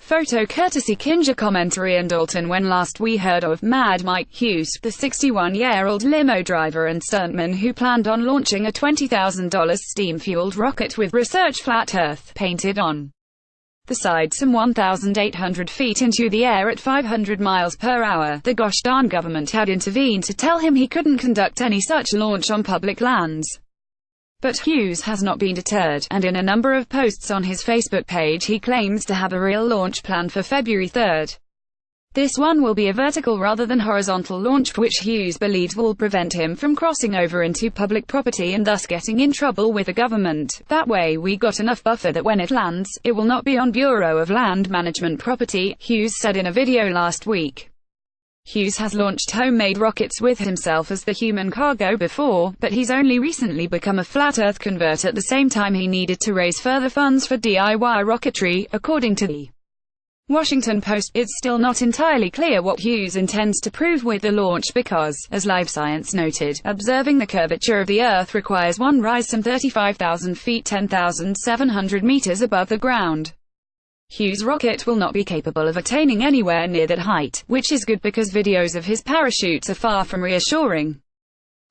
Photo courtesy Kinja commentary and Dalton. When last we heard of Mad Mike Hughes, the 61-year-old limo driver and stuntman who planned on launching a $20,000 steam-fueled rocket with research Flat Earth painted on the side some 1,800 feet into the air at 500 miles per hour, the gosh darn government had intervened to tell him he couldn't conduct any such launch on public lands. But Hughes has not been deterred, and in a number of posts on his Facebook page he claims to have a real launch plan for February 3rd. This one will be a vertical rather than horizontal launch, which Hughes believes will prevent him from crossing over into public property and thus getting in trouble with the government. That way we got enough buffer that when it lands, it will not be on Bureau of Land Management property, Hughes said in a video last week. Hughes has launched homemade rockets with himself as the human cargo before, but he's only recently become a flat Earth convert at the same time he needed to raise further funds for DIY rocketry, according to the Washington Post. It's still not entirely clear what Hughes intends to prove with the launch because, as Live Science noted, observing the curvature of the Earth requires one rise some 35,000 feet 10,700 meters above the ground. Hughes' rocket will not be capable of attaining anywhere near that height, which is good because videos of his parachutes are far from reassuring.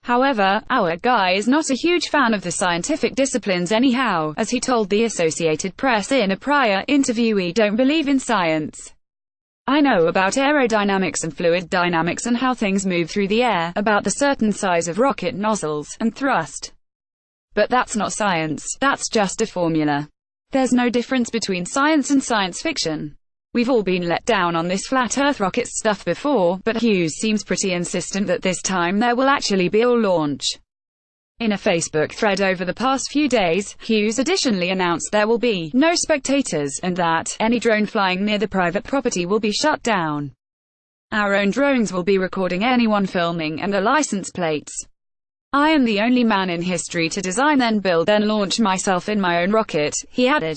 However, our guy is not a huge fan of the scientific disciplines anyhow, as he told the Associated Press in a prior interview. "We don't believe in science. I know about aerodynamics and fluid dynamics and how things move through the air, about the certain size of rocket nozzles, and thrust. But that's not science, that's just a formula. There's no difference between science and science fiction. We've all been let down on this flat Earth rocket stuff before, but Hughes seems pretty insistent that this time there will actually be a launch." In a Facebook thread over the past few days, Hughes additionally announced there will be no spectators, and that any drone flying near the private property will be shut down. "Our own drones will be recording anyone filming, and the license plates. I am the only man in history to design, then build, then launch myself in my own rocket," he added.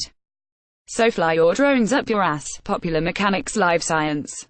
"So fly your drones up your ass." Popular Mechanics Live Science.